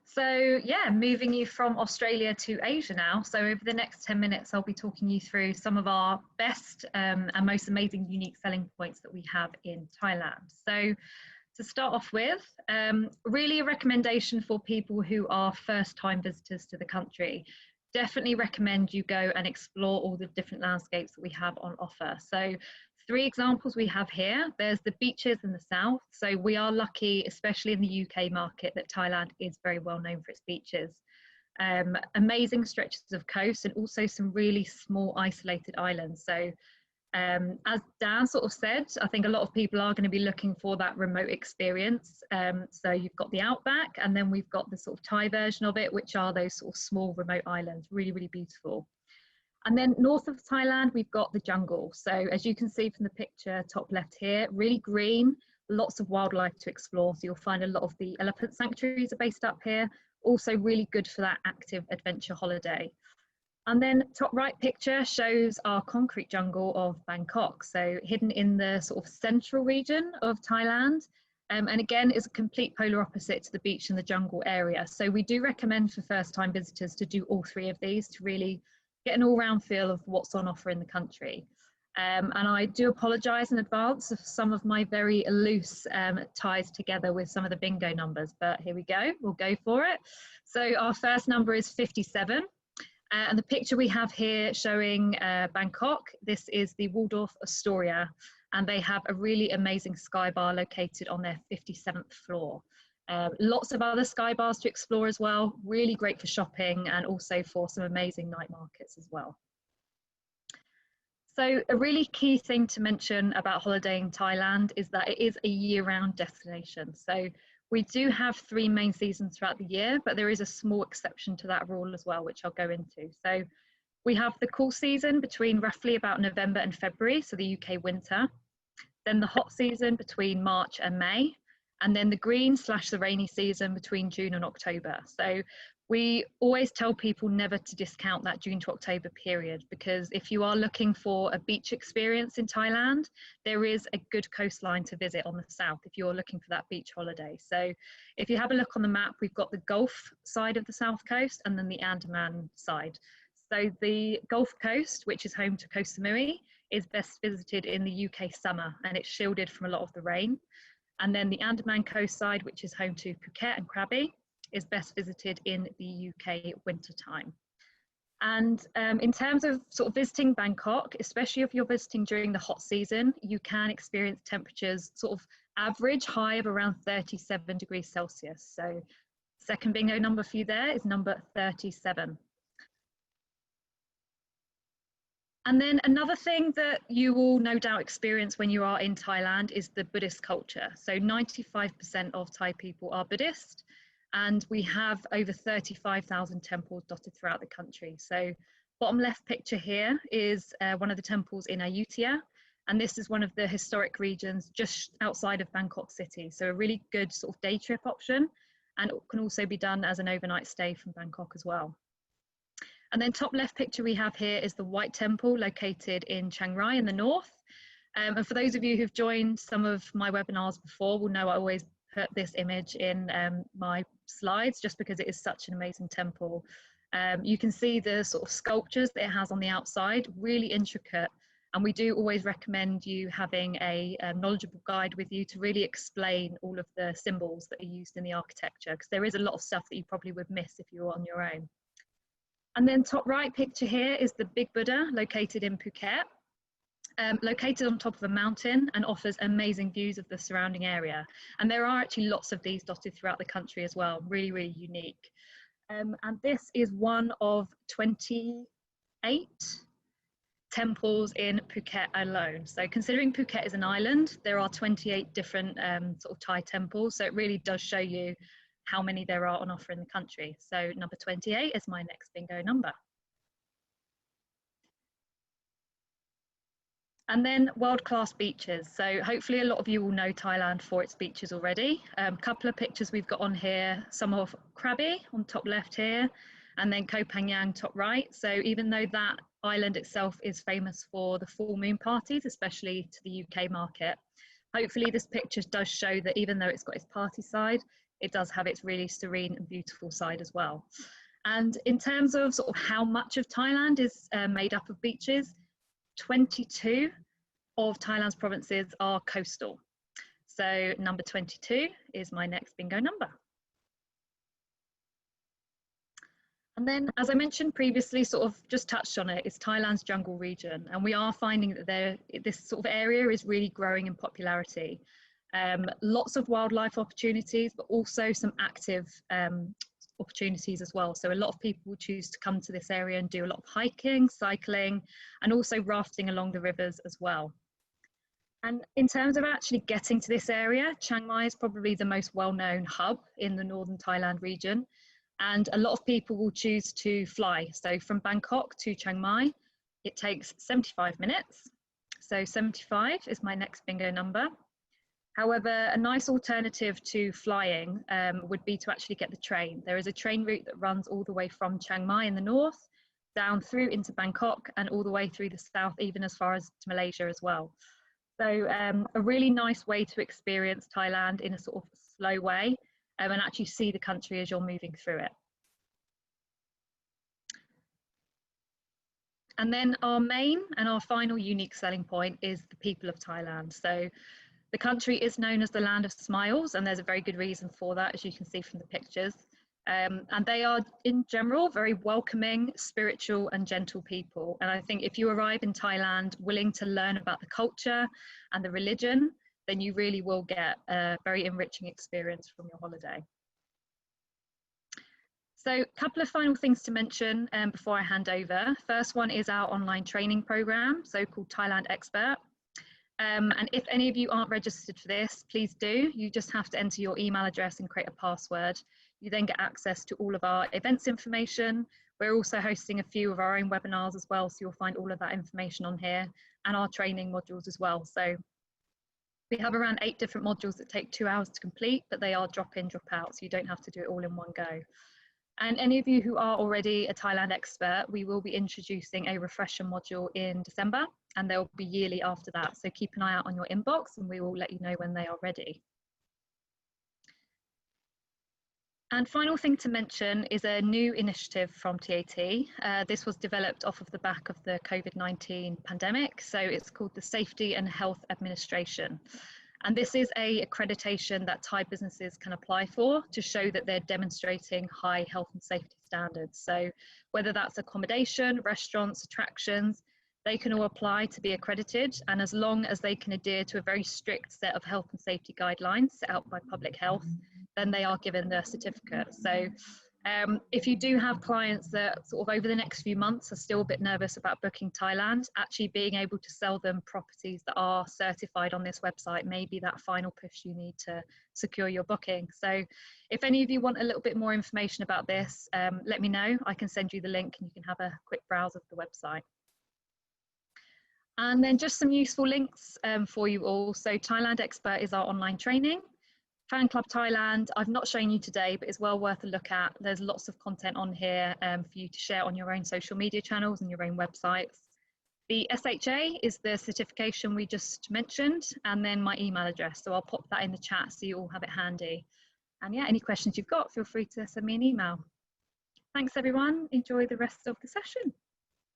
So yeah, moving you from Australia to Asia now. So over the next 10 minutes, I'll be talking you through some of our best and most amazing unique selling points that we have in Thailand. So to start off with, really a recommendation for people who are first time visitors to the country. Definitely recommend you go and explore all the different landscapes that we have on offer. So three examples we have here. There's the beaches in the south. So we are lucky, especially in the UK market, that Thailand is very well known for its beaches. Amazing stretches of coast and also some really small isolated islands. So as Dan sort of said, I think a lot of people are going to be looking for that remote experience. So you've got the outback, and then we've got the sort of Thai version of it, which are those sort of small remote islands, really, really beautiful. And then north of Thailand, we've got the jungle. So as you can see from the picture top left here, really green, lots of wildlife to explore. So you'll find a lot of the elephant sanctuaries are based up here. Also really good for that active adventure holiday. And then top right picture shows our concrete jungle of Bangkok. So hidden in the sort of central region of Thailand. And again, is a complete polar opposite to the beach and the jungle area. So we do recommend for first time visitors to do all three of these to really get an all-round feel of what's on offer in the country. And I do apologise in advance of some of my very loose ties together with some of the bingo numbers, but here we go, we'll go for it. So our first number is 57. And the picture we have here showing Bangkok, this is the Waldorf Astoria, and they have a really amazing sky bar located on their 57th floor. Lots of other sky bars to explore as well, really great for shopping and also for some amazing night markets as well. So a really key thing to mention about holidaying in Thailand is that it is a year-round destination. So we do have three main seasons throughout the year, but there is a small exception to that rule as well, which I'll go into. So we have the cool season between roughly about November and February, so the UK winter. Then the hot season between March and May, and then the green / the rainy season between June and October. So we always tell people never to discount that June to October period, because if you are looking for a beach experience in Thailand, there is a good coastline to visit on the south if you're looking for that beach holiday. So if you have a look on the map, we've got the Gulf side of the south coast and then the Andaman side. So the Gulf Coast, which is home to Koh Samui, is best visited in the UK summer, and it's shielded from a lot of the rain. And then the Andaman coast side, which is home to Phuket and Krabi, is best visited in the UK winter time. And in terms of sort of visiting Bangkok, especially if you're visiting during the hot season, you can experience temperatures sort of average high of around 37 degrees Celsius. So second bingo number for you there is number 37. And then another thing that you will no doubt experience when you are in Thailand is the Buddhist culture. So 95% of Thai people are Buddhist, and we have over 35,000 temples dotted throughout the country. So bottom left picture here is one of the temples in Ayutthaya, and this is one of the historic regions just outside of Bangkok city. So a really good sort of day trip option, and it can also be done as an overnight stay from Bangkok as well. And then top left picture we have here is the White Temple located in Chiang Rai in the north. And for those of you who've joined some of my webinars before will know I always put this image in my slides just because it is such an amazing temple. You can see the sort of sculptures that it has on the outside, really intricate. And we do always recommend you having a knowledgeable guide with you to really explain all of the symbols that are used in the architecture, because there is a lot of stuff that you probably would miss if you were on your own. And then top right picture here is the Big Buddha located in Phuket, located on top of a mountain and offers amazing views of the surrounding area. And there are actually lots of these dotted throughout the country as well, really, really unique. And this is one of 28 temples in Phuket alone. So considering Phuket is an island, there are 28 different sort of Thai temples. So it really does show you how many there are on offer in the country. So number 28 is my next bingo number. And then world-class beaches. So hopefully a lot of you will know Thailand for its beaches already. A couple of pictures we've got on here, some of Krabi on top left here, and then Koh Phangan top right. So even though that island itself is famous for the full moon parties, especially to the UK market, hopefully this picture does show that even though it's got its party side, it does have its really serene and beautiful side as well. And in terms of sort of how much of Thailand is made up of beaches, 22 of Thailand's provinces are coastal. So number 22 is my next bingo number. And then, as I mentioned previously, sort of just touched on it, is Thailand's jungle region. And we are finding that this sort of area is really growing in popularity. Lots of wildlife opportunities, but also some active opportunities as well. So a lot of people will choose to come to this area and do a lot of hiking, cycling, and also rafting along the rivers as well. And in terms of actually getting to this area, Chiang Mai is probably the most well-known hub in the northern Thailand region. And a lot of people will choose to fly. So from Bangkok to Chiang Mai, it takes 75 minutes. So 75 is my next bingo number. However, a nice alternative to flying would be to actually get the train. There is a train route that runs all the way from Chiang Mai in the north, down through into Bangkok, and all the way through the south, even as far as to Malaysia as well. So a really nice way to experience Thailand in a sort of slow way, and actually see the country as you're moving through it. And then our main and our final unique selling point is the people of Thailand. So the country is known as the land of smiles, and there's a very good reason for that, as you can see from the pictures. And they are, in general, very welcoming, spiritual and gentle people. And I think if you arrive in Thailand willing to learn about the culture and the religion, then you really will get a very enriching experience from your holiday. So a couple of final things to mention before I hand over. First one is our online training program, so called Thailand Expert. And if any of you aren't registered for this, please do. You just have to enter your email address and create a password. You then get access to all of our events information. We're also hosting a few of our own webinars as well, so you'll find all of that information on here, and our training modules as well. So we have around 8 different modules that take 2 hours to complete, but they are drop in, drop out, so you don't have to do it all in one go. And any of you who are already a Thailand expert, we will be introducing a refresher module in December, and they'll be yearly after that. So keep an eye out on your inbox and we will let you know when they are ready. And final thing to mention is a new initiative from TAT. This was developed off of the back of the COVID-19 pandemic. So it's called the Safety and Health Administration. And this is a accreditation that Thai businesses can apply for to show that they're demonstrating high health and safety standards. So whether that's accommodation, restaurants, attractions, they can all apply to be accredited. And as long as they can adhere to a very strict set of health and safety guidelines set out by public health, then they are given the certificate. So if you do have clients that sort of over the next few months are still a bit nervous about booking Thailand, actually being able to sell them properties that are certified on this website may be that final push you need to secure your booking. So if any of you want a little bit more information about this, let me know. I can send you the link and you can have a quick browse of the website. And then just some useful links for you all. So Thailand Expert is our online training. Fan Club Thailand, I've not shown you today, but it's well worth a look at. There's lots of content on here for you to share on your own social media channels and your own websites. The SHA is the certification we just mentioned, and then my email address. So I'll pop that in the chat so you all have it handy. And yeah, any questions you've got, feel free to send me an email. Thanks everyone, enjoy the rest of the session.